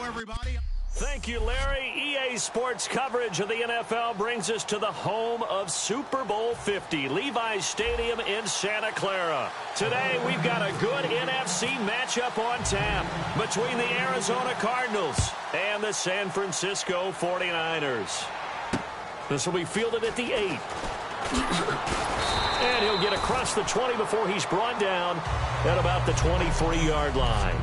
everybody. Thank you, Larry. EA Sports coverage of the NFL brings us to the home of Super Bowl 50, Levi's Stadium in Santa Clara. Today, we've got a good NFC matchup on tap between the Arizona Cardinals and the San Francisco 49ers. This will be fielded at the 8. And he'll get across the 20 before he's brought down at about the 23-yard line.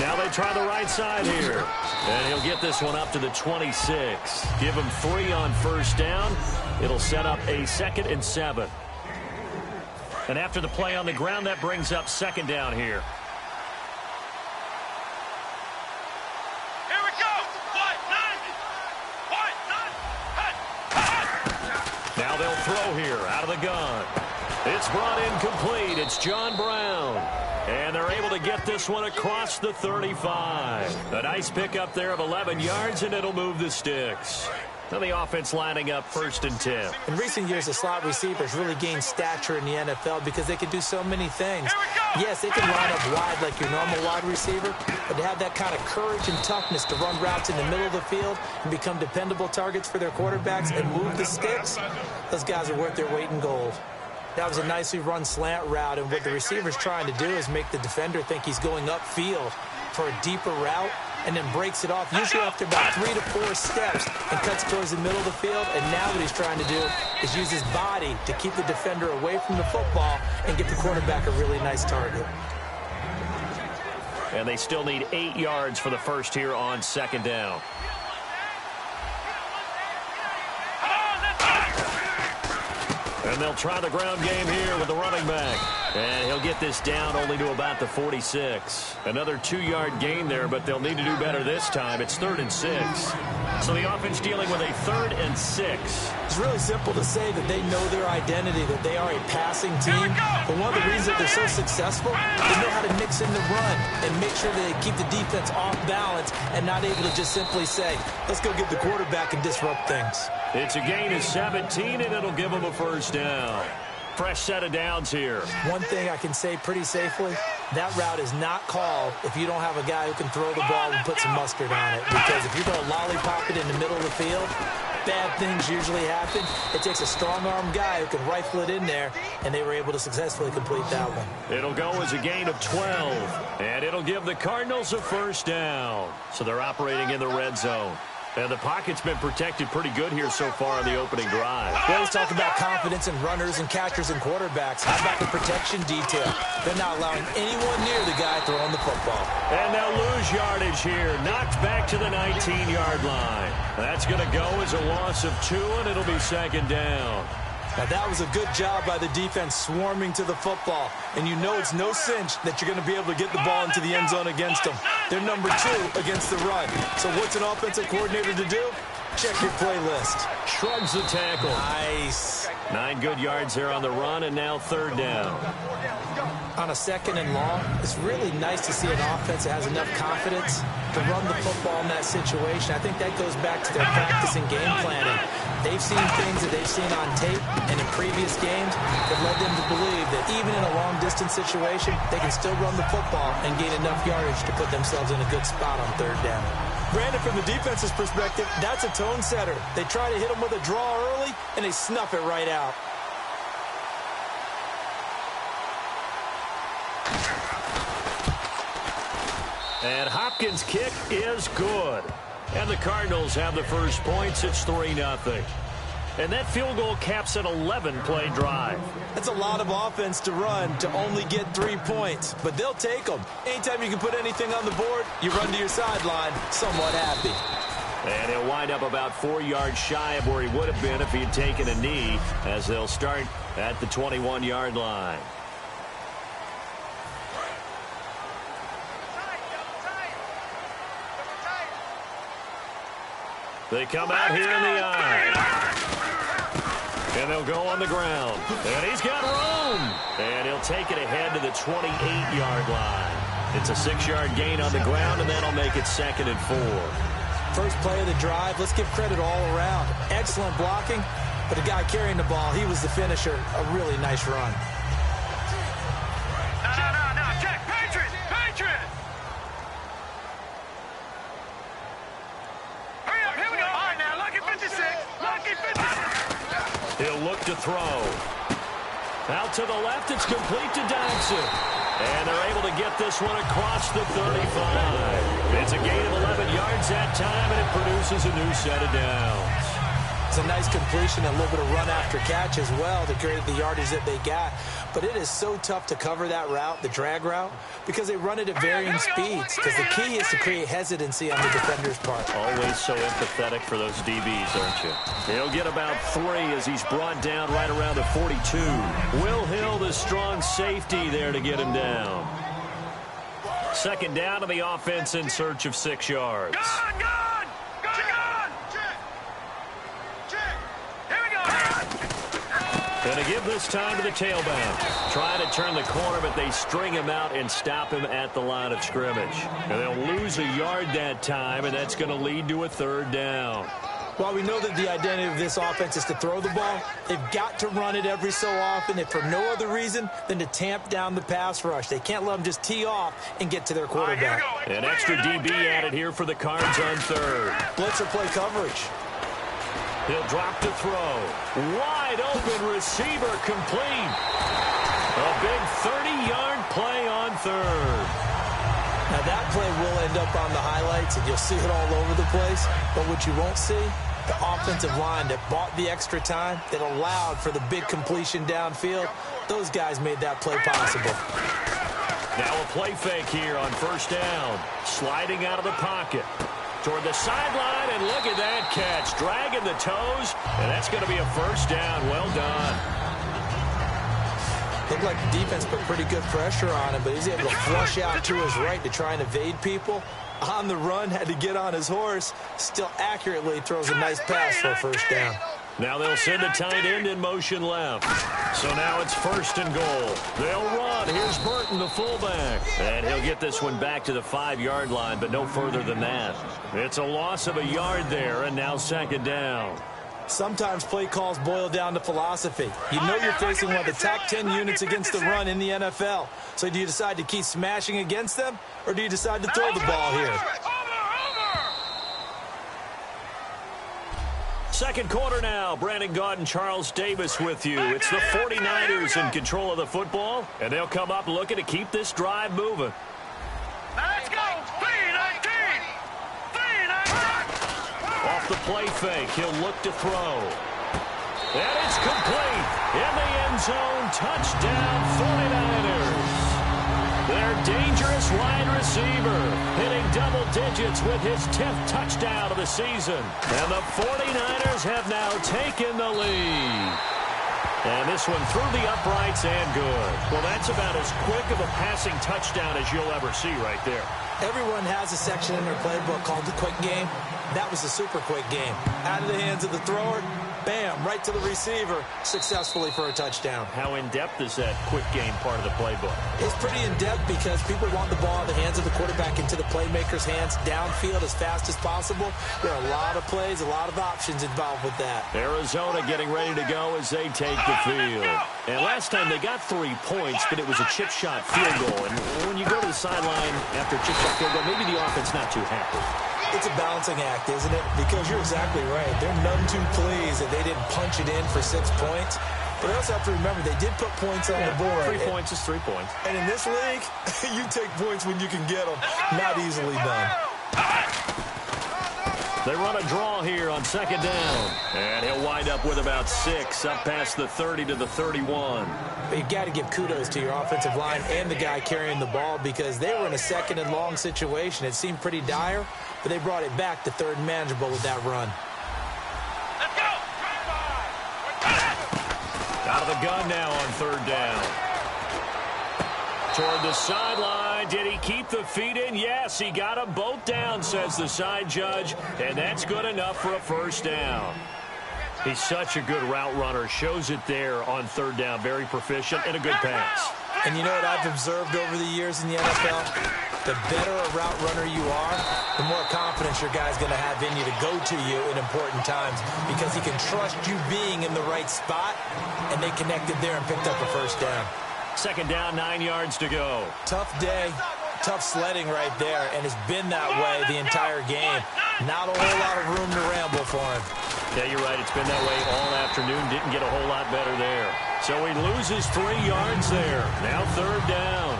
Now they try the right side here. And he'll get this one up to the 26. Give him 3 on first down. It'll set up a 2nd and 7. And after the play on the ground, that brings up 2nd down here. Here we go. Now they'll throw here out of the gun. It's brought in complete. It's John Brown. And they're able to get this one across the 35. A nice pickup there of 11 yards, and it'll move the sticks. Now the offense lining up 1st and 10. In recent years, the slot receivers really gained stature in the NFL because they can do so many things. Yes, they can line up wide like your normal wide receiver, but to have that kind of courage and toughness to run routes in the middle of the field and become dependable targets for their quarterbacks and move the sticks, those guys are worth their weight in gold. That was a nicely run slant route, and what the receiver's trying to do is make the defender think he's going upfield for a deeper route and then breaks it off, usually after about 3 to 4 steps, and cuts towards the middle of the field. And now what he's trying to do is use his body to keep the defender away from the football and get the quarterback a really nice target. And they still need 8 yards for the first here on 2nd down. And they'll try the ground game here with the running back. And he'll get this down only to about the 46. Another 2-yard gain there, but they'll need to do better this time. It's 3rd and 6. So the offense dealing with a 3rd and 6. It's really simple to say that they know their identity, that they are a passing team. But one of the reasons that they're so successful, they know how to mix in the run and make sure that they keep the defense off balance and not able to just simply say, let's go get the quarterback and disrupt things. It's a gain of 17, and it'll give them a 1st down. Fresh set of downs here. One thing I can say pretty safely, that route is not called if you don't have a guy who can throw the ball and put some mustard on it. Because if you're going to lollipop it in the middle of the field, bad things usually happen. It takes a strong-arm guy who can rifle it in there, and they were able to successfully complete that one. It'll go as a gain of 12, and it'll give the Cardinals a 1st down. So they're operating in the red zone. And the pocket's been protected pretty good here so far on the opening drive. We always talk about confidence in runners and catchers and quarterbacks. How about the protection detail? They're not allowing anyone near the guy throwing the football. And they'll lose yardage here. Knocked back to the 19-yard line. That's going to go as a loss of 2, and it'll be 2nd down. Now, that was a good job by the defense swarming to the football. And you know it's no cinch that you're going to be able to get the ball into the end zone against them. They're number 2 against the run. So what's an offensive coordinator to do? Check your playlist. Shrugs the tackle. Nice. 9 good yards there on the run, and now 3rd down. On a 2nd and long, it's really nice to see an offense that has enough confidence to run the football in that situation. I think that goes back to their practice and game planning. They've seen things that they've seen on tape and in previous games that led them to believe that even in a long-distance situation, they can still run the football and gain enough yardage to put themselves in a good spot on 3rd down. Brandon, from the defense's perspective, that's a tone setter. They try to hit them with a draw early, and they snuff it right out. And Hopkins' kick is good. And the Cardinals have the first points. It's 3-0. And that field goal caps an 11-play drive. That's a lot of offense to run to only get 3 points, but they'll take them. Anytime you can put anything on the board, you run to your sideline somewhat happy. And he'll wind up about 4 yards shy of where he would have been if he had taken a knee, as they'll start at the 21-yard line. They come out here in the eye. And they'll go on the ground. And he's got room. And he'll take it ahead to the 28-yard line. It's a 6-yard gain on the ground, and that'll make it 2nd and 4. First play of the drive, let's give credit all around. Excellent blocking, but the guy carrying the ball, he was the finisher. A really nice run. No, check, Patriot! Hurry up, here we go. All right, now, lucky 56. He'll look to throw. Out to the left, it's complete to Dodson. And they're able to get this one across the 35. It's a gain of 11 yards that time, and it produces a new set of downs. It's a nice completion, a little bit of run after catch as well to create the yardage that they got. But it is so tough to cover that route, the drag route, because they run it at varying speeds. Because the key is to create hesitancy on the defender's part. Always so empathetic for those DBs, aren't you? He'll get about 3 as he's brought down right around the 42. Will Hill, the strong safety there to get him down. 2nd down to the offense in search of 6 yards. Gone! Going to give this time to the tailback. Trying to turn the corner, but they string him out and stop him at the line of scrimmage. And they'll lose a yard that time, and that's going to lead to a 3rd down. While we know that the identity of this offense is to throw the ball, they've got to run it every so often, if for no other reason than to tamp down the pass rush. They can't let them just tee off and get to their quarterback. An extra DB added here for the Cards on 3rd. Blitzer play coverage. He'll drop to throw. Wide open receiver complete. A big 30-yard play on 3rd. Now that play will end up on the highlights, and you'll see it all over the place. But what you won't see, the offensive line that bought the extra time, that allowed for the big completion downfield, those guys made that play possible. Now a play fake here on 1st down. Sliding out of the pocket. Toward the sideline, and look at that catch. Dragging the toes, and that's going to be a 1st down. Well done. Looked like the defense put pretty good pressure on him, but he's able to flush out to his right to try and evade people. On the run, had to get on his horse. Still accurately throws a nice pass for a 1st down. Now they'll send a tight end in motion left. So now it's 1st and goal. They'll run. Here's Burton, the fullback. And he'll get this one back to the 5-yard line, but no further than that. It's a loss of a yard there, and now 2nd down. Sometimes play calls boil down to philosophy. You know you're facing one of the top 10 units against the run in the NFL. So do you decide to keep smashing against them, or do you decide to throw the ball here? Second quarter now. Brandon Gaudin, Charles Davis with you. It's the 49ers in control of the football, and they'll come up looking to keep this drive moving. Let's go! 3-19! Off the play fake, he'll look to throw. And it's complete. In the end zone, touchdown 49ers. Their dangerous wide receiver hitting double digits with his 10th touchdown of the season. And the 49ers have now taken the lead. And this one through the uprights and good. Well, that's about as quick of a passing touchdown as you'll ever see right there. Everyone has a section in their playbook called the quick game. That was a super quick game. Out of the hands of the thrower, bam, right to the receiver, successfully for a touchdown. How in-depth is that quick game part of the playbook? It's pretty in-depth because people want the ball in the hands of the quarterback into the playmaker's hands downfield as fast as possible. There are a lot of plays, a lot of options involved with that. Arizona getting ready to go as they take the field. And last time they got 3 points, but it was a chip shot field goal. And when you go to the sideline after a chip shot field goal, maybe the offense not too happy. It's a balancing act, isn't it? Because you're exactly right. They're none too pleased that they didn't punch it in for 6 points. But I also have to remember they did put points on the board. 3 points is 3 points. And in this league, you take points when you can get them. Not easily done. They run a draw here on 2nd down. And he'll wind up with about 6 up past the 30 to the 31. But you got to give kudos to your offensive line and the guy carrying the ball because they were in a 2nd and long situation. It seemed pretty dire, but they brought it back to 3rd and manageable with that run. Let's go! Out of the gun now on 3rd down. Toward the sideline. Did he keep the feet in? Yes, he got them both down, says the side judge. And that's good enough for a 1st down. He's such a good route runner. Shows it there on 3rd down. Very proficient and a good pass. And you know what I've observed over the years in the NFL? The better a route runner you are, the more confidence your guy's going to have in you to go to you in important times because he can trust you being in the right spot, and they connected there and picked up a first down. Second down, 9 yards to go. Tough day, tough sledding right there, and it's been that way the entire game. Not a whole lot of room to ramble for him. Yeah, you're right. It's been that way all afternoon. Didn't get a whole lot better there. So he loses 3 yards there. Now third down.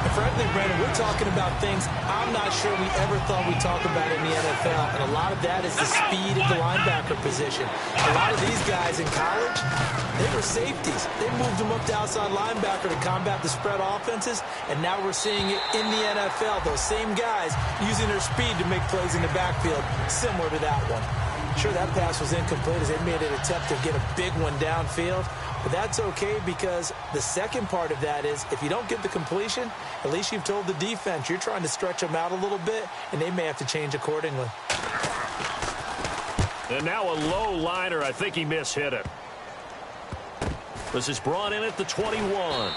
And frankly, Brandon, we're talking about things I'm not sure we ever thought we'd talk about in the NFL. And a lot of that is the speed of the linebacker position. A lot of these guys in college, they were safeties. They moved them up to outside linebacker to combat the spread offenses. And now we're seeing it in the NFL. Those same guys using their speed to make plays in the backfield, similar to that one. Sure, that pass was incomplete as they made an attempt to get a big one downfield. But that's okay because the second part of that is if you don't get the completion, at least you've told the defense you're trying to stretch them out a little bit, and they may have to change accordingly. And now a low liner. I think he mishit it. This is brought in at the 21.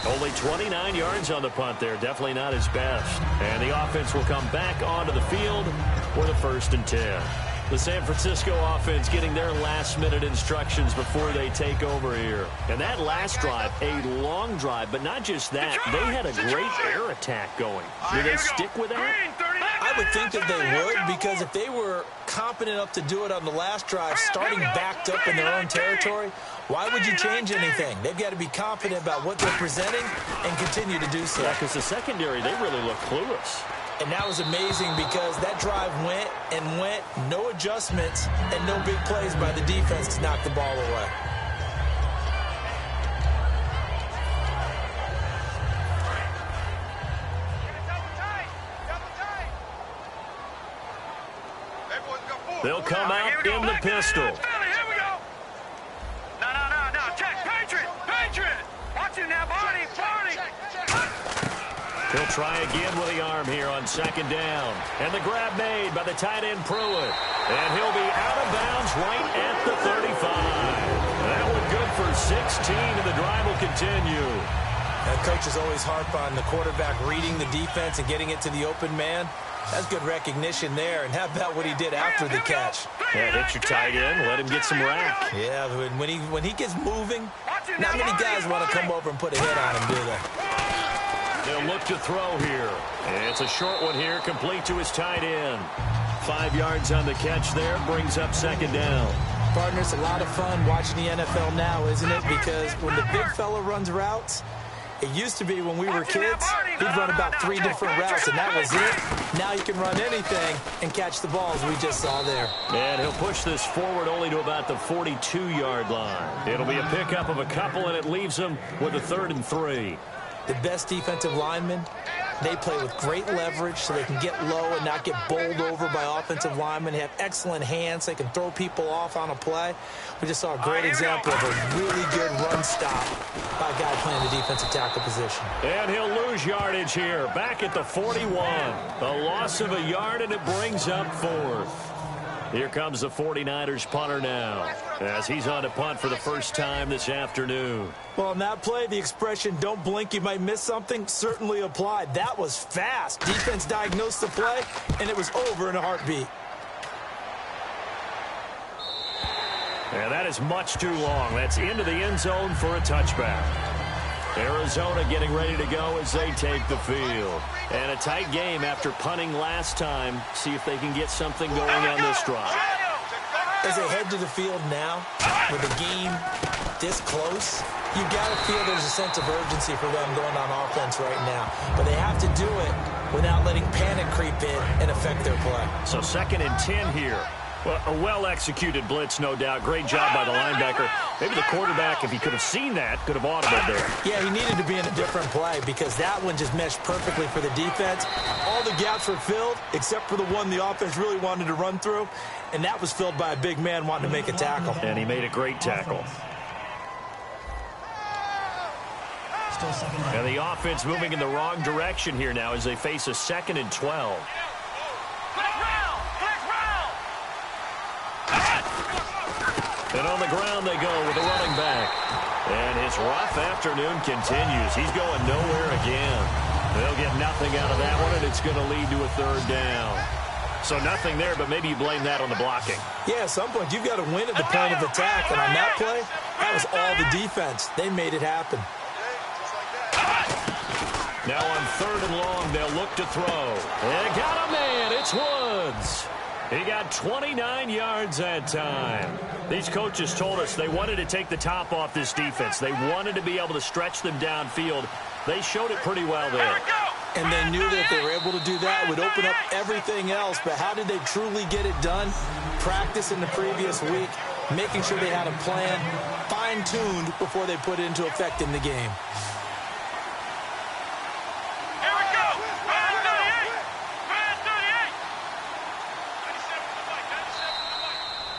Only 29 yards on the punt there. Definitely not his best. And the offense will come back onto the field for the 1st and 10. The San Francisco offense getting their last-minute instructions before they take over here. And that last drive, a long drive, but not just that. They had a great air attack going. Do they stick with that? I would think that they would, because if they were competent enough to do it on the last drive, starting backed up in their own territory, why would you change anything? They've got to be confident about what they're presenting and continue to do so. Yeah, because the secondary, they really look clueless. And that was amazing because that drive went and went, no adjustments and no big plays by the defense to knock the ball away. They'll come out in the pistol. Here we go. No. Check. Patriot. Watch him now, Barney. He'll try again with the arm here on 2nd down. And the grab made by the tight end Pruitt. And he'll be out of bounds right at the 35. That one good for 16, and the drive will continue. And coaches always harp on the quarterback reading the defense and getting it to the open man. That's good recognition there. And how about what he did after the catch? Yeah, hit your tight end, let him get some rap. Yeah, when he gets moving, not many guys want to come over and put a hit on him, do they? They'll look to throw here. And it's a short one here, complete to his tight end. 5 yards on the catch there, brings up 2nd down. Partner, it's a lot of fun watching the NFL now, isn't it? Because when the big fella runs routes, it used to be when we were kids, he'd run about 3 different routes, and that was it. Now you can run anything and catch the balls we just saw there. And he'll push this forward only to about the 42-yard line. It'll be a pickup of a couple, and it leaves them with a 3rd and 3. The best defensive linemen, they play with great leverage so they can get low and not get bowled over by offensive linemen. They have excellent hands. They can throw people off on a play. We just saw a great example of a really good run stop by a guy playing the defensive tackle position. And he'll lose yardage here, back at the 41. A loss of a yard, and it brings up 4th. Here comes the 49ers punter now, as he's on to punt for the first time this afternoon. Well, on that play, the expression, don't blink, you might miss something, certainly applied. That was fast. Defense diagnosed the play, and it was over in a heartbeat. And that is much too long. That's into the end zone for a touchback. Arizona getting ready to go as they take the field. And a tight game after punting last time. See if they can get something going on this drive. As they head to the field now, with the game this close, you've got to feel there's a sense of urgency for them going on offense right now. But they have to do it without letting panic creep in and affect their play. So 2nd and 10 here. Well, a well-executed blitz, no doubt. Great job by the linebacker. Maybe the quarterback, if he could have seen that, could have audibled there. Yeah, he needed to be in a different play because that one just meshed perfectly for the defense. All the gaps were filled except for the one the offense really wanted to run through, and that was filled by a big man wanting to make a tackle. And he made a great tackle. And the offense moving in the wrong direction here now as they face a 2nd and 12. And on the ground they go with a running back. And his rough afternoon continues. He's going nowhere again. They'll get nothing out of that one, and it's going to lead to a third down. So nothing there, but maybe you blame that on the blocking. Yeah, at some point you've got to win at the point of attack. And on that play, that was all the defense. They made it happen. Now on third and long, they'll look to throw. They got a man. It's Woods. He got 29 yards that time. These coaches told us they wanted to take the top off this defense. They wanted to be able to stretch them downfield. They showed it pretty well there. And they knew that if they were able to do that, it would open up everything else. But how did they truly get it done? Practice in the previous week, making sure they had a plan, fine-tuned before they put it into effect in the game.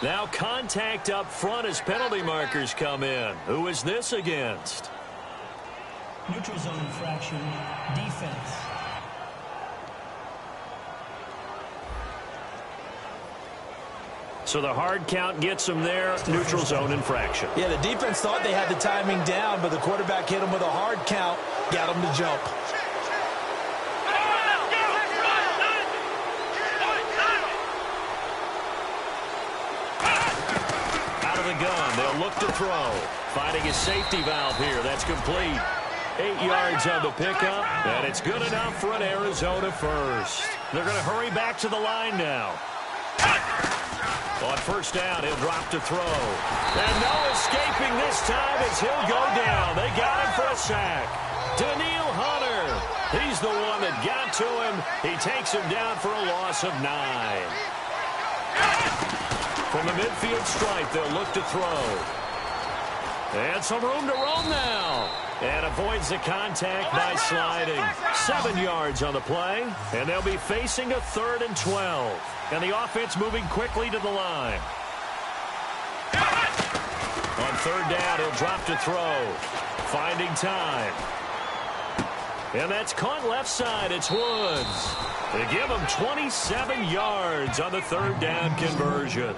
Now contact up front as penalty markers come in. Who is this against? Neutral zone infraction, defense. So the hard count gets them there, neutral zone infraction. Yeah, the defense thought they had the timing down, but the quarterback hit them with a hard count, got them to jump. Gun. They'll look to throw. Finding a safety valve here. That's complete. 8 yards on the pickup, and it's good enough for an Arizona first. They're going to hurry back to the line now. On first down, he'll drop to throw. And no escaping this time as he'll go down. They got him for a sack. Daniil Hunter. He's the one that got to him. He takes him down for a loss of 9. From the midfield stripe, they'll look to throw. And some room to roam now. And avoids the contact by sliding. 7 yards on the play. And they'll be facing a 3rd and 12. And the offense moving quickly to the line. On third down, he'll drop to throw. Finding time. And that's caught left side. It's Woods. They give him 27 yards on the third down conversion.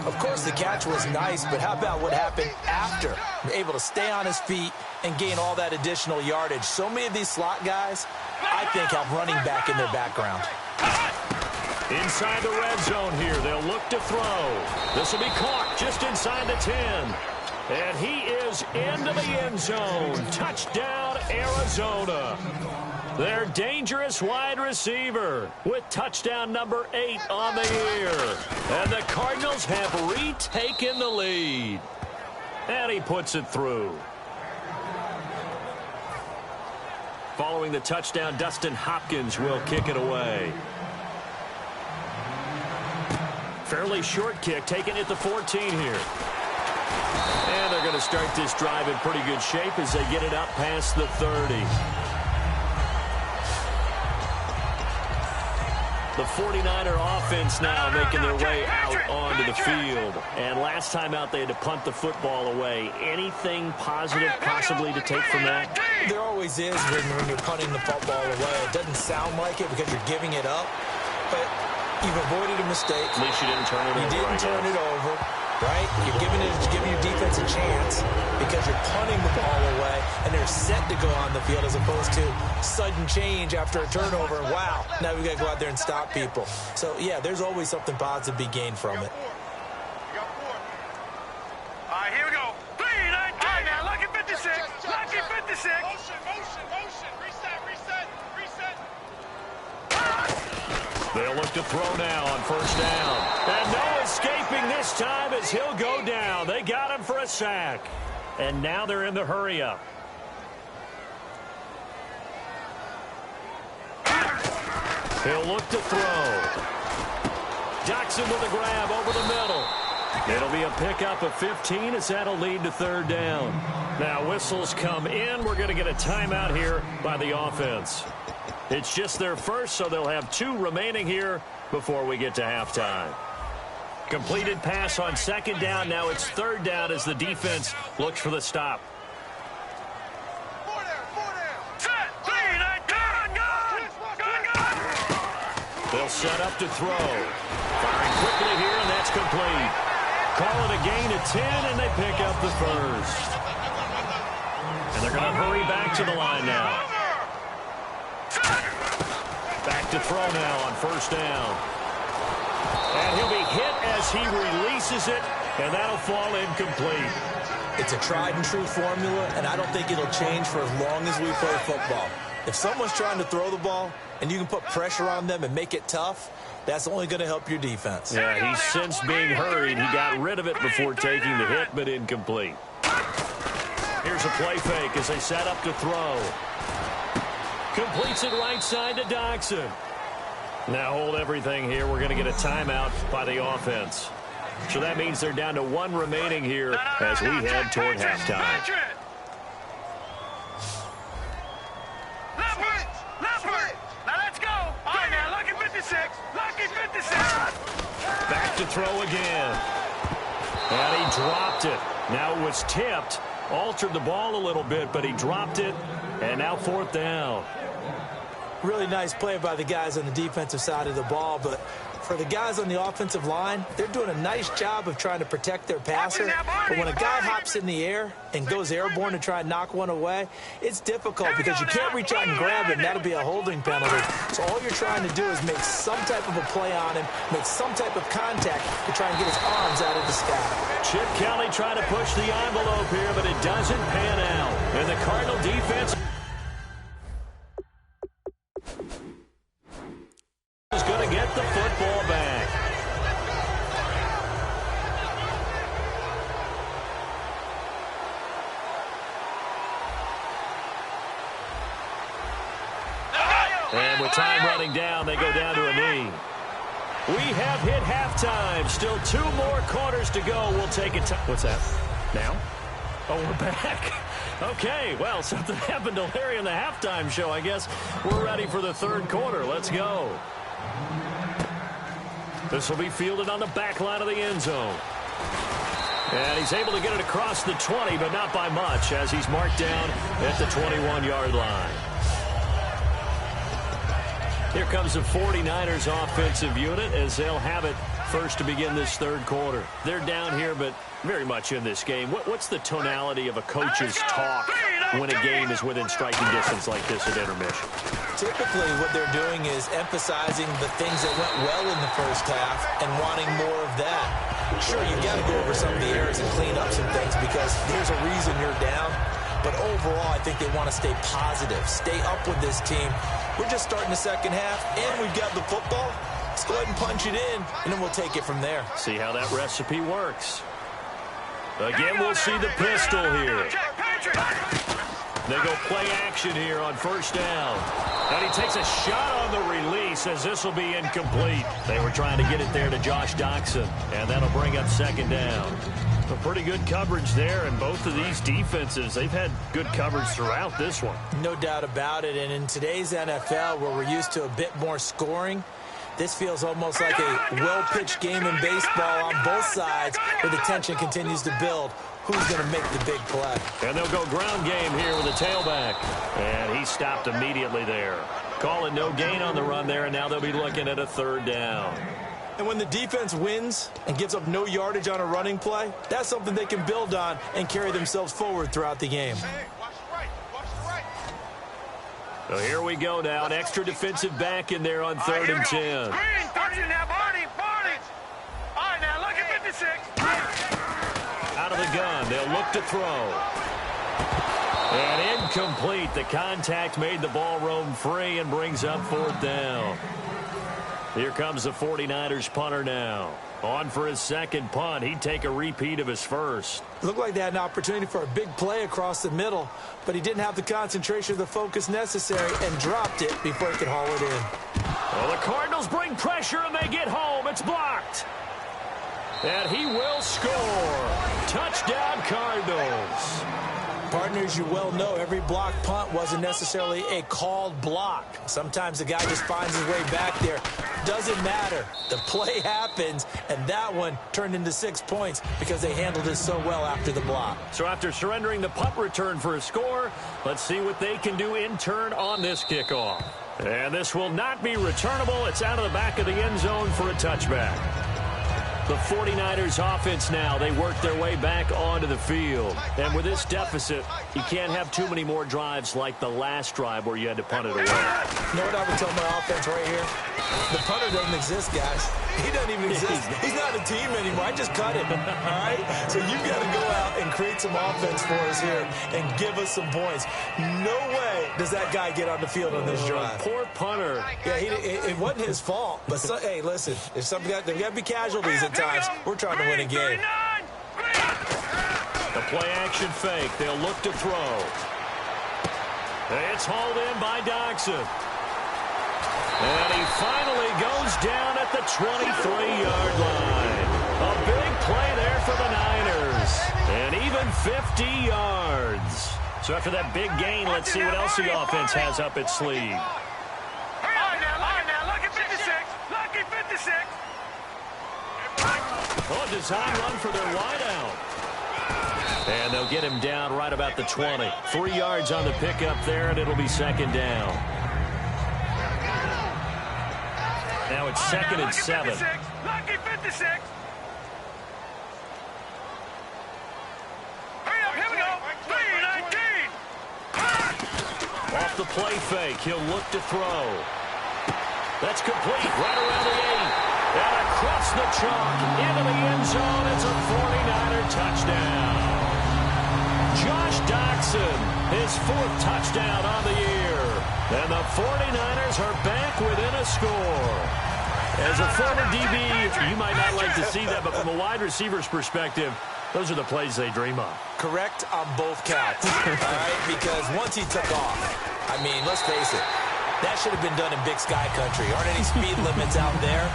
Of course, the catch was nice, but how about what happened after? Able to stay on his feet and gain all that additional yardage. So many of these slot guys, I think, have running back in their background. Inside the red zone here, they'll look to throw. This will be caught just inside the 10. And he is into the end zone. Touchdown, Arizona. Their dangerous wide receiver with touchdown number 8 on the year. And the Cardinals have retaken the lead. And he puts it through. Following the touchdown, Dustin Hopkins will kick it away. Fairly short kick, taken at the 14 here. And they're going to start this drive in pretty good shape as they get it up past the 30. The 49er offense now making their way out onto the field. And last time out, they had to punt the football away. Anything positive possibly to take from that? There always is when you're punting the football away. It doesn't sound like it because you're giving it up, but you've avoided a mistake. At least you didn't turn it over. You didn't turn it over, right? You're giving your defense a chance because you're punting the ball away, and they're set to go on the field as opposed to sudden change after a turnover. Wow, now we got to go out there and stop people. So, yeah, there's always something positive to be gained from it. All right, here we go. 3, 9, 10. All right, now, lucky 56. Lucky 56. Motion. Reset. They'll look to throw now on first down. And no escaping this time as he'll go down. They got him for a sack. And now they're in the hurry-up. He'll look to throw. Jackson with a grab over the middle. It'll be a pickup of 15 as that'll lead to third down. Now whistles come in. We're going to get a timeout here by the offense. It's just their first, so they'll have 2 remaining here before we get to halftime. Completed pass on second down. Now it's third down as the defense looks for the stop. They'll set up to throw. Firing quickly here, and that's complete. call it a gain of 10, and they pick up the first. And they're going to hurry back to the line now. Back to throw now on first down. And he'll be hit as he releases it, and that'll fall incomplete. It's a tried-and-true formula, and I don't think it'll change for as long as we play football. If someone's trying to throw the ball and you can put pressure on them and make it tough, that's only going to help your defense. Yeah, he's since being hurried. He got rid of it before taking the hit, but incomplete. Here's a play fake as they set up to throw. Completes it right side to Doxson. Now hold everything here. We're going to get a timeout by the offense. So that means they're down to one remaining here as we head toward halftime. Now let's go. All right, now, lucky 56. Lucky 56. Back to throw again. And he dropped it. Now it was tipped. Altered the ball a little bit, but he dropped it. And now fourth down. Really nice play by the guys on the defensive side of the ball, but for the guys on the offensive line, they're doing a nice job of trying to protect their passer. But when a guy hops in the air and goes airborne to try and knock one away, it's difficult because you can't reach out and grab him. That'll be a holding penalty. So all you're trying to do is make some type of a play on him, make some type of contact to try and get his arms out of the sky. Chip Kelly trying to push the envelope here, but it doesn't pan out. And the Cardinal defense is going to get the football back. And with time running down, they go down to a knee. We have hit halftime. Still 2 more quarters to go. We'll take it. What's that? Now? Oh, we're back. Okay, well, something happened to Larry in the halftime show, I guess. We're ready for the third quarter. Let's go. This will be fielded on the back line of the end zone. And he's able to get it across the 20, but not by much, as he's marked down at the 21-yard line. Here comes the 49ers offensive unit as they'll have it first to begin this third quarter. They're down here, but very much in this game. What's the tonality of a coach's talk when a game is within striking distance like this at intermission? Typically, what they're doing is emphasizing the things that went well in the first half and wanting more of that. Sure, you've got to go over some of the errors and clean up some things because there's a reason you're down. But overall, I think they want to stay positive, stay up with this team. We're just starting the second half, and we've got the football. Let's go ahead and punch it in, and then we'll take it from there. See how that recipe works. Again, we'll see the pistol here. They go play action here on first down. And he takes a shot on the release as this will be incomplete. They were trying to get it there to Josh Doxson, and that'll bring up second down. A pretty good coverage there, and both of these defenses, they've had good coverage throughout this one. No doubt about it, and in today's NFL, where we're used to a bit more scoring, this feels almost like a well-pitched game in baseball on both sides where the tension continues to build. Who's going to make the big play? And they'll go ground game here with a tailback. And he stopped immediately there. Calling no gain on the run there, and now they'll be looking at a third down. And when the defense wins and gives up no yardage on a running play, that's something they can build on and carry themselves forward throughout the game. So here we go now. An extra defensive back in there on 3rd and 10. Out of the gun. They'll look to throw. And incomplete. The contact made the ball roam free and brings up 4th down. Here comes the 49ers punter now. On for his second punt. He'd take a repeat of his first. Looked like they had an opportunity for a big play across the middle, but he didn't have the concentration or the focus necessary and dropped it before he could haul it in. Well, the Cardinals bring pressure and they get home. It's blocked. And he will score. Touchdown, Cardinals. Partners, you well know every block punt wasn't necessarily a called block. Sometimes the guy just finds his way back there. Doesn't matter. The play happens, and that one turned into 6 points because they handled it so well after the block. So after surrendering the punt return for a score, let's see what they can do in turn on this kickoff. And this will not be returnable. It's out of the back of the end zone for a touchback. The 49ers offense now, they work their way back onto the field. And with this deficit, you can't have too many more drives like the last drive where you had to punt it away. You know what I would tell my offense right here? The punter doesn't exist, guys. He doesn't even exist. He's not a team anymore. I just cut him, all right? So you've got to go out and create some offense for us here and give us some points. No way does that guy get on the field on this drive. Poor punter. Yeah, it wasn't his fault. But, hey, listen, if there's got to be casualties at times. We're trying to win a game. The play-action fake. They'll look to throw. It's hauled in by Dodson. And he finally goes down at the 23-yard line. A big play there for the Niners. And even 50 yards. So after that big gain, let's see what else the offense has up its sleeve. Oh, design run for their wideout. And they'll get him down right about the 20. 3 yards on the pickup there, and it'll be second down. Now it's second and 7. Lucky 56. Hurry up, here we go. 3-19. Off the play fake, he'll look to throw. That's complete, right around the 8. And across the chalk, into the end zone, it's a 49er touchdown. Josh Dodson, his 4th touchdown on the year. And the 49ers are back within a score. As a former DB, you might not like to see that, but from a wide receiver's perspective, those are the plays they dream of. Correct on both counts, all right? Because once he took off, I mean, let's face it, that should have been done in Big Sky Country. Aren't any speed limits out there?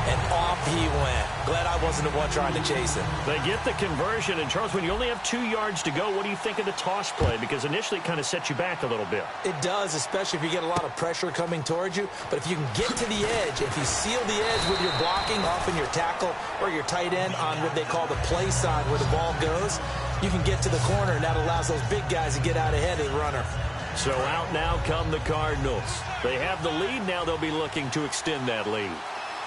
And off he went. Glad I wasn't the one trying to chase him. They get the conversion. And, Charles, when you only have 2 yards to go, what do you think of the toss play? Because initially it kind of sets you back a little bit. It does, especially if you get a lot of pressure coming towards you. But if you can get to the edge, if you seal the edge with your blocking, often your tackle or your tight end on what they call the play side where the ball goes, you can get to the corner, and that allows those big guys to get out ahead of the runner. So out now come the Cardinals. They have the lead. Now they'll be looking to extend that lead.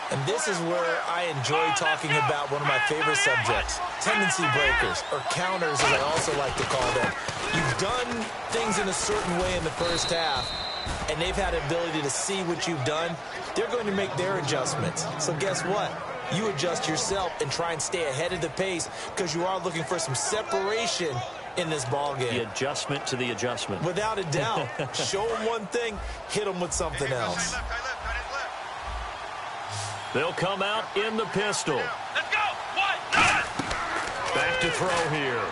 And this is where I enjoy talking about one of my favorite subjects, tendency breakers, or counters as I also like to call them. You've done things in a certain way in the first half, and they've had the ability to see what you've done. They're going to make their adjustments. So guess what? You adjust yourself and try and stay ahead of the pace because you are looking for some separation in this ball game. The adjustment to the adjustment. Without a doubt. Show them one thing, hit them with something else. They'll come out in the pistol. Let's go. 1, 9. Back to throw here.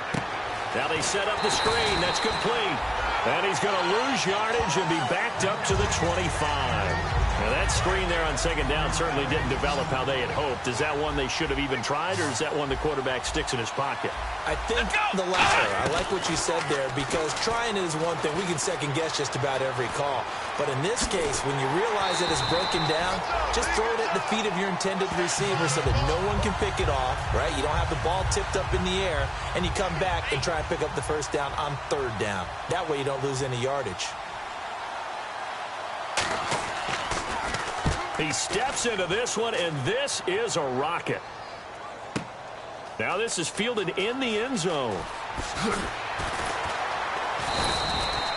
Now they set up the screen. That's complete. And he's going to lose yardage and be backed up to the 25. Now that screen there on second down certainly didn't develop how they had hoped. Is that one they should have even tried, or is that one the quarterback sticks in his pocket? I think the latter. I like what you said there, because trying it is one thing. We can second guess just about every call. But in this case, when you realize that it's broken down, just throw it at the feet of your intended receiver so that no one can pick it off, right? You don't have the ball tipped up in the air, and you come back and try and pick up the first down on third down. That way you don't lose any yardage. He steps into this one, and this is a rocket. Now this is fielded in the end zone.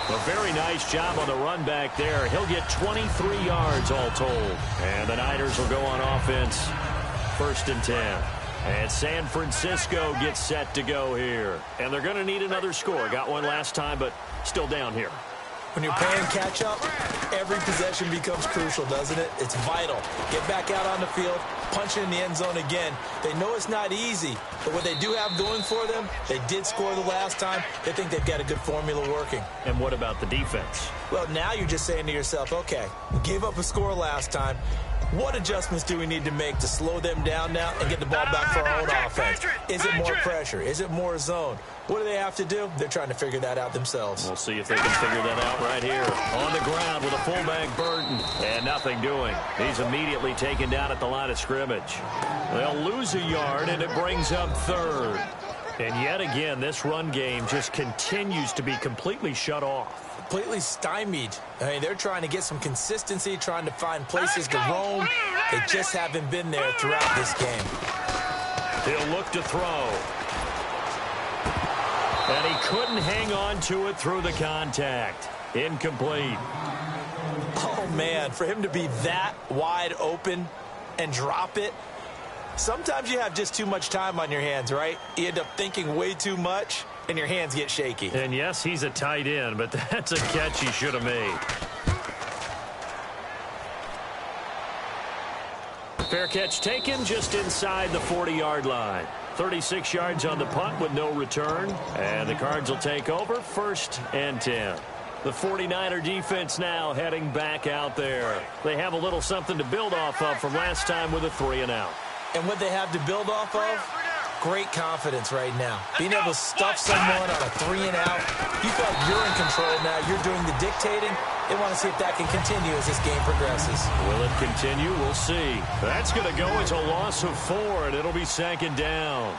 A very nice job on the run back there. He'll get 23 yards all told. And the Niners will go on offense. 1st and 10. And San Francisco gets set to go here. And they're going to need another score. Got one last time, but still down here. When you're playing catch-up, every possession becomes crucial, doesn't it? It's vital. Get back out on the field, punch it in the end zone again. They know it's not easy, but what they do have going for them, they did score the last time. They think they've got a good formula working. And what about the defense? Well, now you're just saying to yourself, okay, we gave up a score last time. What adjustments do we need to make to slow them down now and get the ball back for our own offense? Is it more pressure? Is it more zone? What do they have to do? They're trying to figure that out themselves. We'll see if they can figure that out right here. On the ground with a fullback Burton. And nothing doing. He's immediately taken down at the line of scrimmage. They'll lose a yard, and it brings up 3rd. And yet again, this run game just continues to be completely shut off. Completely stymied. I mean, they're trying to get some consistency, trying to find places to roam. They just haven't been there throughout this game. He'll look to throw. And he couldn't hang on to it through the contact. Incomplete. Oh, man, for him to be that wide open and drop it. Sometimes you have just too much time on your hands, right? You end up thinking way too much, and your hands get shaky. And, yes, he's a tight end, but that's a catch he should have made. Fair catch taken just inside the 40-yard line. 36 yards on the punt with no return. And the Cards will take over 1st and 10. The 49er defense now heading back out there. They have a little something to build off of from last time with a 3-and-out. And what they have to build off of, great confidence right now. Being able to stuff someone on a 3-and-out. You feel like you're in control now. You're doing the dictating. They want to see if that can continue as this game progresses. Will it continue? We'll see. That's going to go as a loss of 4, and it'll be 2nd down.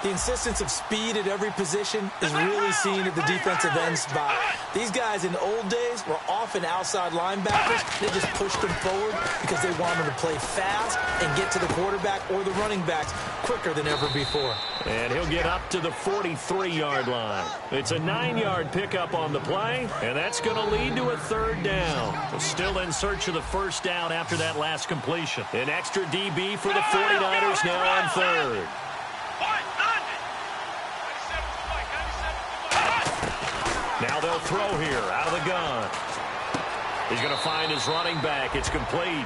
The insistence of speed at every position is really seen at the defensive end spot. These guys in the old days were often outside linebackers. They just pushed them forward because they wanted to play fast and get to the quarterback or the running backs quicker than ever before. And he'll get up to the 43-yard line. It's a 9-yard pickup on the play, and that's going to lead to a 3rd down. Still in search of the 1st down after that last completion. An extra DB for the 49ers now on 3rd. Now they'll throw here out of the gun. He's going to find his running back. It's complete.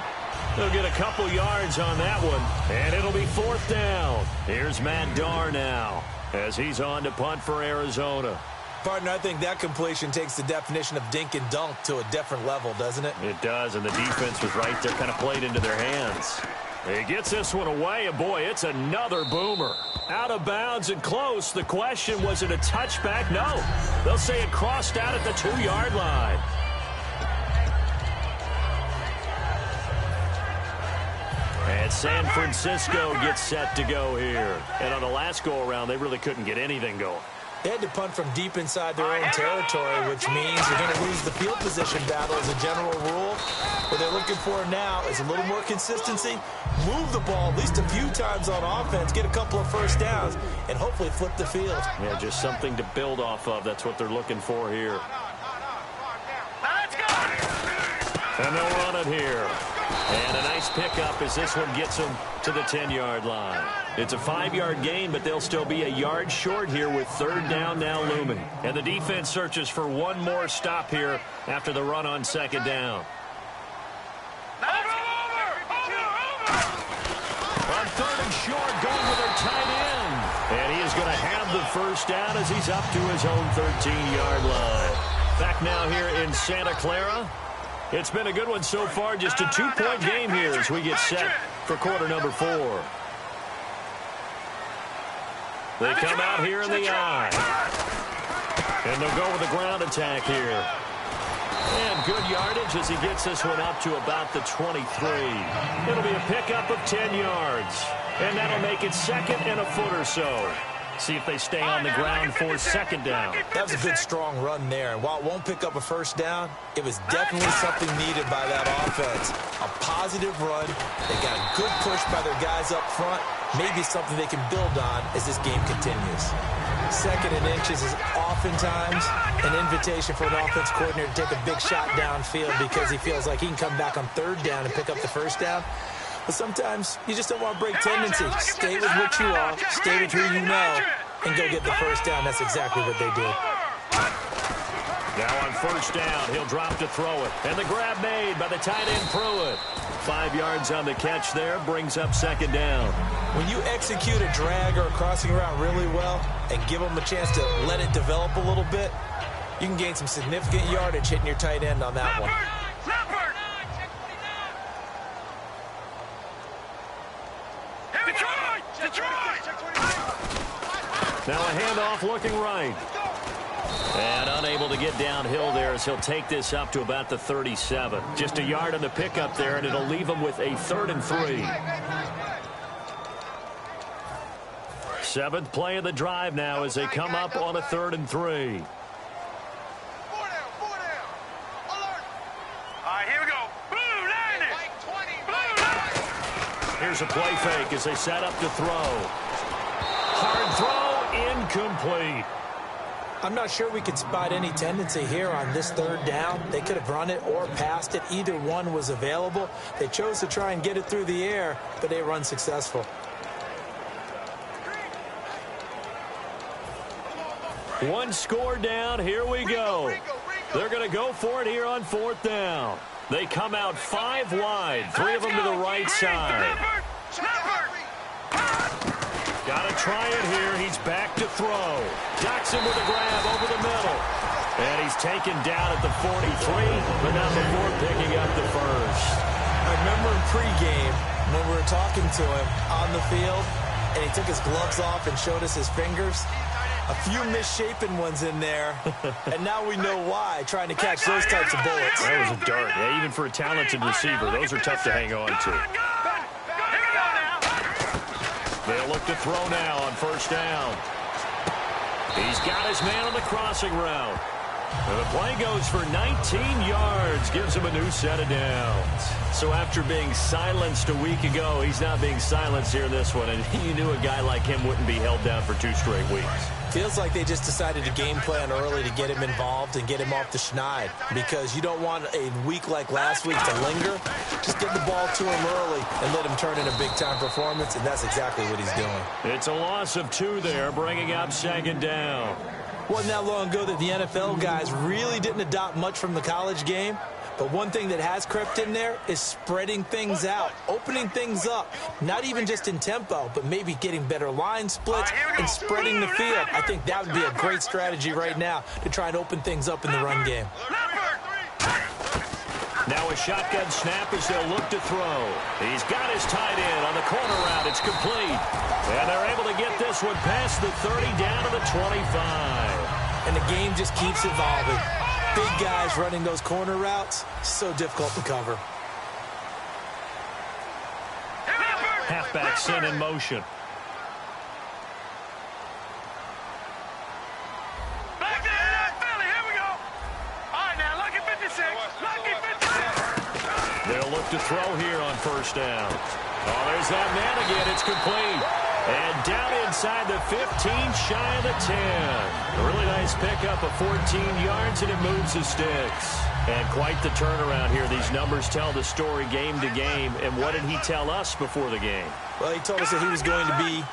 They'll get a couple yards on that one, and it'll be 4th down. Here's Matt Darr now as he's on to punt for Arizona. Partner, I think that completion takes the definition of dink and dunk to a different level, doesn't it? It does, and the defense was right there, kind of played into their hands. He gets this one away, and boy, it's another boomer. Out of bounds and close. The question, was it a touchback? No. They'll say it crossed out at the 2-yard line. And San Francisco gets set to go here. And on the last go-around, they really couldn't get anything going. They had to punt from deep inside their own territory, which means you're going to lose the field position battle as a general rule. What they're looking for now is a little more consistency, move the ball at least a few times on offense, get a couple of 1st downs, and hopefully flip the field. Yeah, just something to build off of. That's what they're looking for here. And they'll run it here. And a nice pickup as this one gets them to the 10-yard line. It's a 5-yard gain, but they'll still be a yard short here with 3rd down now looming. And the defense searches for one more stop here after the run on 2nd down. On 3rd and short, going with their tight end. And he is going to have the 1st down as he's up to his own 13-yard line. Back now here in Santa Clara. It's been a good one so far. Just a 2-point game here as we get set for quarter number 4. They come out here in the eye. And they'll go with a ground attack here. And good yardage as he gets this one up to about the 23. It'll be a pickup of 10 yards. And that'll make it 2nd and a foot or so. See if they stay on the ground for 2nd down. That was a good, strong run there. And while it won't pick up a 1st down, it was definitely something needed by that offense. A positive run. They got a good push by their guys up front. Maybe something they can build on as this game continues. 2nd and inches is oftentimes an invitation for an offense coordinator to take a big shot downfield because he feels like he can come back on 3rd down and pick up the 1st down. But sometimes you just don't want to break tendency. Stay with what you are, stay with who you know, and go get the 1st down. That's exactly what they did. Now on 1st down, he'll drop to throw it. And the grab made by the tight end Pruitt. 5 yards on the catch there, brings up 2nd down. When you execute a drag or a crossing route really well and give them a chance to let it develop a little bit, you can gain some significant yardage hitting your tight end on that one. Now a handoff looking right. And unable to get downhill there as he'll take this up to about the 37. Just a yard on the pickup there, and it'll leave him with a 3rd and 3. 7th play of the drive now as they come up on a 3rd and 3. All right, here we go. Blue line it. Here's a play fake as they set up to throw. hard throw, incomplete. I'm not sure we could spot any tendency here on this third down. They could have run it or passed it. Either one was available. They chose to try and get it through the air, but they were unsuccessful. One score down. Here we go. They're going to go for it here on fourth down. They come out 5 wide, 3 of them to the right side. Got to try it here. He's back to throw. Jackson with a grab over the middle. And he's taken down at the 43, but not before picking up the first. I remember in pregame when we were talking to him on the field, and he took his gloves off and showed us his fingers. A few misshapen ones in there, and now we know why, trying to catch those types of bullets. That was a dart. Yeah, even for a talented receiver, those are tough to hang on to. They'll look to throw now on first down. He's got his man on the crossing route. And the play goes for 19 yards, gives him a new set of downs. So after being silenced a week ago, he's not being silenced here in this one. And you knew a guy like him wouldn't be held down for 2 straight weeks. Feels like they just decided to game plan early to get him involved and get him off the schneid, because you don't want a week like last week to linger. Just get the ball to him early and let him turn in a big-time performance, and that's exactly what he's doing. It's a loss of 2 there, bringing up second down. Wasn't that long ago that the NFL guys really didn't adopt much from the college game. But one thing that has crept in there is spreading things out, opening things up, not even just in tempo, but maybe getting better line splits and spreading the field. I think that would be a great strategy right now to try and open things up in the run game. Now a shotgun snap as they'll look to throw. He's got his tight end on the corner route. It's complete. And they're able to get this one past the 30 down to the 25. And the game just keeps evolving. Big guys running those corner routes, so difficult to cover. Halfback sent in motion. Back to that, Philly. Here we go. All right, now, lucky 56. Lucky 56. They'll look to throw here on first down. Oh, there's that man again. It's complete. And down inside the 15, shy of the 10. A really nice pickup of 14 yards, and it moves the sticks. And quite the turnaround here. These numbers tell the story game to game. And what did he tell us before the game? Well, he told us that he was going to be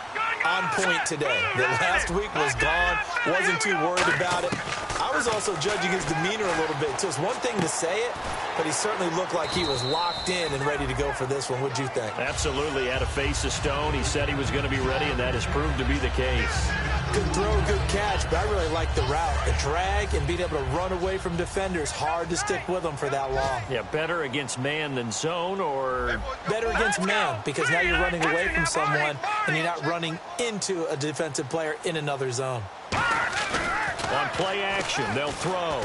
on point today. That last week was gone, wasn't too worried about it. I was also judging his demeanor a little bit. So it's one thing to say it, but he certainly looked like he was locked in and ready to go for this one. What'd you think? Absolutely. Had a face of stone. He said he was going to be ready, and that has proved to be the case. Good throw, good catch, but I really like the route. The drag and being able to run away from defenders. Hard to stick with them for that long. Yeah, better against man than zone, or better against man, because now you're running away from someone and you're not running into a defensive player in another zone. On play action, they'll throw.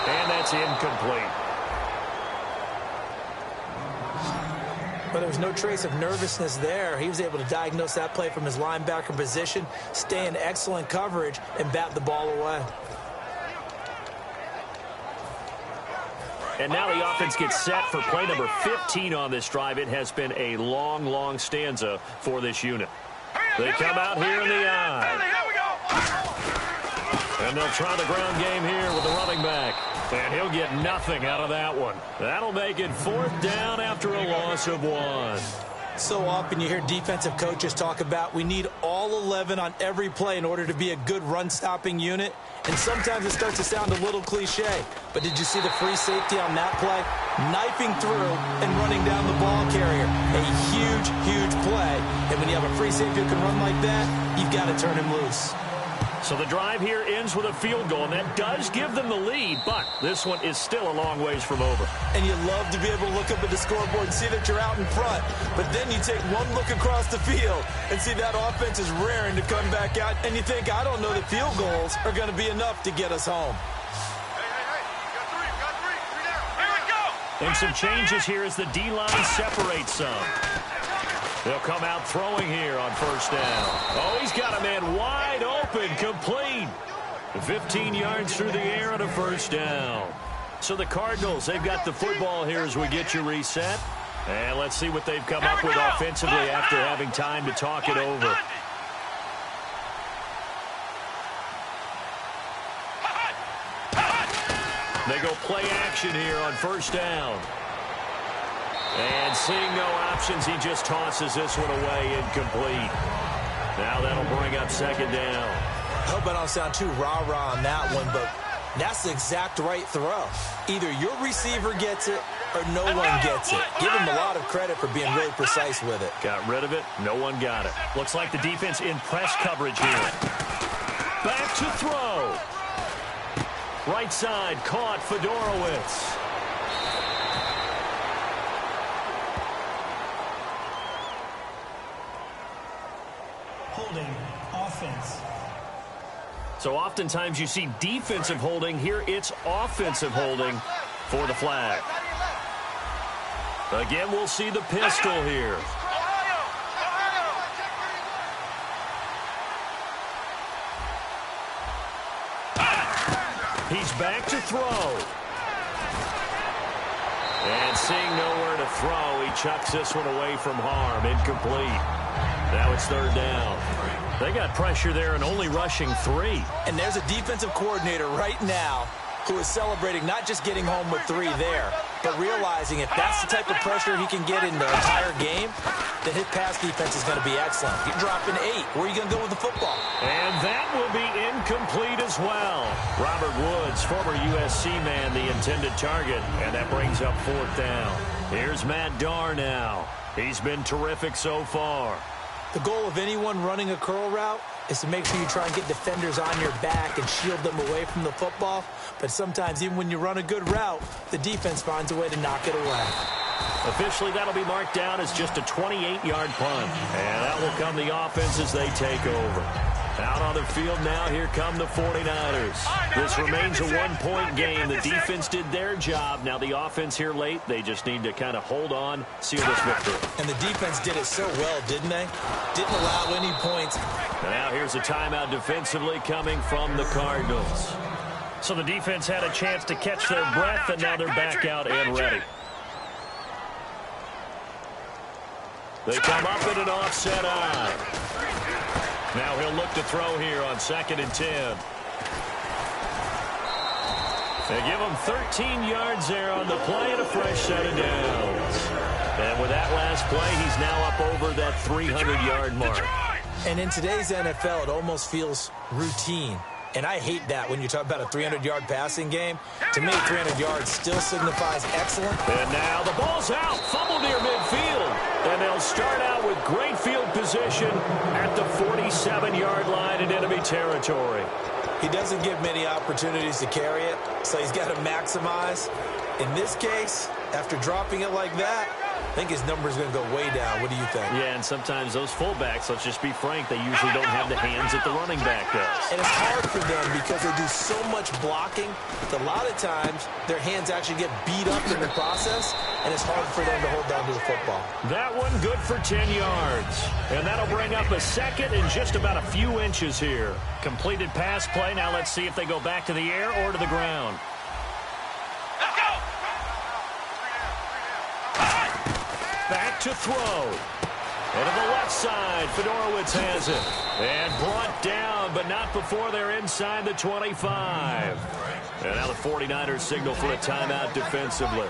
And that's incomplete. But there was no trace of nervousness there. He was able to diagnose that play from his linebacker position, stay in excellent coverage, and bat the ball away. And now the offense gets set for play number 15 on this drive. It has been a long, long stanza for this unit. They come out here in the eye. And they'll try the ground game here with the running back. And he'll get nothing out of that one. That'll make it 4th down after a loss of 1. So often you hear defensive coaches talk about we need all 11 on every play in order to be a good run-stopping unit. And sometimes it starts to sound a little cliche. But did you see the free safety on that play? Knifing through and running down the ball carrier. A huge, huge play. And when you have a free safety who can run like that, you've got to turn him loose. So the drive here ends with a field goal, and that does give them the lead, but this one is still a long ways from over. And you love to be able to look up at the scoreboard and see that you're out in front, but then you take one look across the field and see that offense is raring to come back out, and you think, I don't know that field goals are going to be enough to get us home. Hey, got three down. Here we go. And some changes here as the D-line separates some. They'll come out throwing here on first down. Oh, he's got a man wide open, complete. 15 yards through the air on a first down. So the Cardinals, they've got the football here as we get you reset. And let's see what they've come up with offensively after having time to talk it over. They go play action here on first down. And seeing no options, he just tosses this one away incomplete. Now that'll bring up second down. I hope I don't sound too rah-rah on that one, but that's the exact right throw. Either your receiver gets it or no one gets it. Give him a lot of credit for being really precise with it. Got rid of it. No one got it. Looks like the defense in press coverage here. Back to throw. Right side caught Fedorowicz. Holding, offense. So oftentimes you see defensive holding. Here it's offensive holding for the flag. Again, we'll see the pistol here. He's back to throw. And seeing nowhere to throw, he chucks this one away from harm. Incomplete. Now it's third down. They got pressure there and only rushing 3. And there's a defensive coordinator right now who is celebrating not just getting home with 3 there, but realizing if that's the type of pressure he can get in the entire game, then his pass defense is going to be excellent. You're dropping 8. Where are you going to go with the football? And that will be incomplete as well. Robert Woods, former USC man, the intended target, and that brings up fourth down. Here's Matt Darr now. He's been terrific so far. The goal of anyone running a curl route is to make sure you try and get defenders on your back and shield them away from the football. But sometimes even when you run a good route, the defense finds a way to knock it away. Officially, that'll be marked down as just a 28-yard punt. And that will come the offense as they take over. Out on the field now, here come the 49ers. This remains a one-point game. The defense did their job. Now the offense here late, they just need to kind of hold on, seal this victory. And the defense did it so well, didn't they? Didn't allow any points. Now here's a timeout defensively coming from the Cardinals. So the defense had a chance to catch their breath, and now they're back out and ready. They come up in an offset eye. Now he'll look to throw here on 2nd and 10. They give him 13 yards there on the play and a fresh set of downs. And with that last play, he's now up over that 300-yard mark. And in today's NFL, it almost feels routine. And I hate that when you talk about a 300-yard passing game. To me, 300 yards still signifies excellent. And now the ball's out. Fumble near midfield. And they'll start out with great field position at the 47-yard line in enemy territory. He doesn't give many opportunities to carry it, so he's got to maximize. In this case, after dropping it like that, I think his number's going to go way down. What do you think? Yeah, and sometimes those fullbacks, let's just be frank, they usually don't have the hands that the running back does. And it's hard for them because they do so much blocking. A lot of times, their hands actually get beat up in the process, and it's hard for them to hold down to the football. That one good for 10 yards. And that'll bring up a second and just about a few inches here. Completed pass play. Now let's see if they go back to the air or to the ground. Back to throw. And to the left side, Fedorowicz has it. And brought down, but not before they're inside the 25. And now the 49ers signal for a timeout defensively.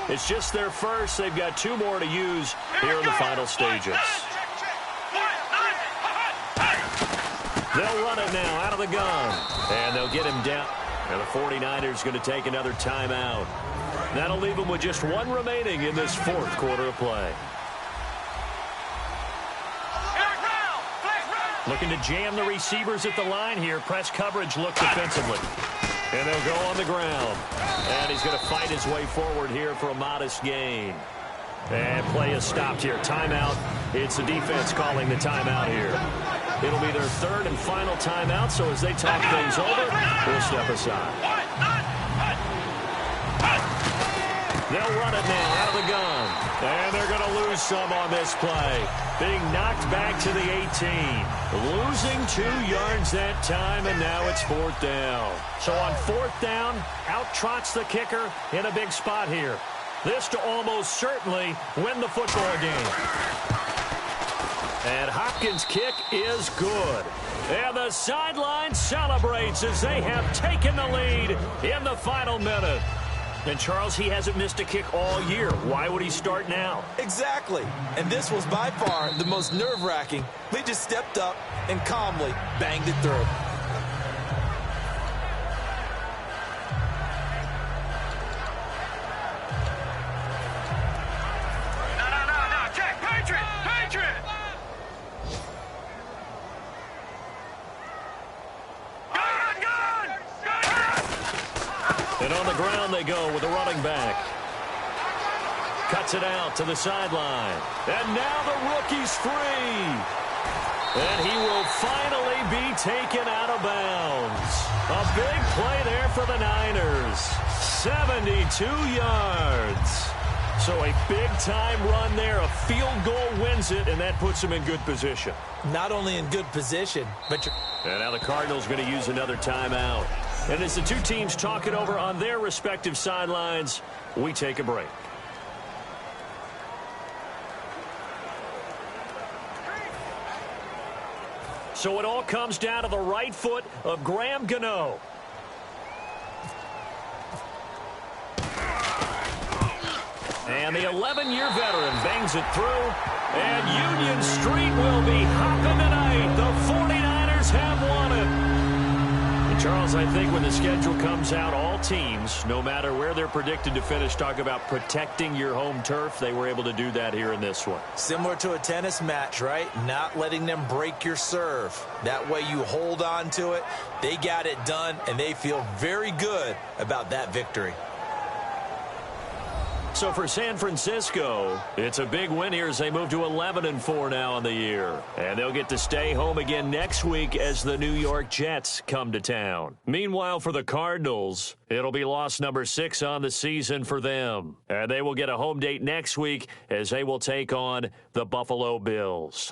It's just their first. They've got 2 more to use here in the final stages. They'll run it now out of the gun. And they'll get him down. And the 49ers going to take another timeout. That'll leave them with just 1 remaining in this 4th quarter of play. Looking to jam the receivers at the line here. Press coverage look defensively. And they'll go on the ground. And he's going to fight his way forward here for a modest gain. And play is stopped here. Timeout. It's the defense calling the timeout here. It'll be their 3rd and final timeout, so as they talk things over, we'll step aside. They'll run it now out of the gun. And they're going to lose some on this play. Being knocked back to the 18. Losing 2 yards that time, and now it's 4th down. So on 4th down, out trots the kicker in a big spot here. This to almost certainly win the football game. And Hopkins' kick is good. And the sideline celebrates as they have taken the lead in the final minute. And, Charles, he hasn't missed a kick all year. Why would he start now? Exactly. And this was by far the most nerve-wracking. They just stepped up and calmly banged it through. No. Check. Patriot. And on the ground they go with the running back. Cuts it out to the sideline. And now the rookie's free. And he will finally be taken out of bounds. A big play there for the Niners. 72 yards. So a big-time run there. A field goal wins it, and that puts him in good position. Not only in good position, but And now the Cardinals going to use another timeout. And as the two teams talk it over on their respective sidelines, we take a break. So it all comes down to the right foot of Graham Gano. And the 11-year veteran bangs it through. And Union Street will be hopping tonight. The 49ers have won it. And Charles, I think when the schedule comes out, all teams, no matter where they're predicted to finish, talk about protecting your home turf. They were able to do that here in this one. similar to a tennis match, right? Not letting them break your serve. That way you hold on to it. They got it done, and they feel very good about that victory. So for San Francisco, it's a big win here as they move to 11-4 now on the year. And they'll get to stay home again next week as the New York Jets come to town. Meanwhile, for the Cardinals, it'll be loss number 6 on the season for them. And they will get a home date next week as they will take on the Buffalo Bills.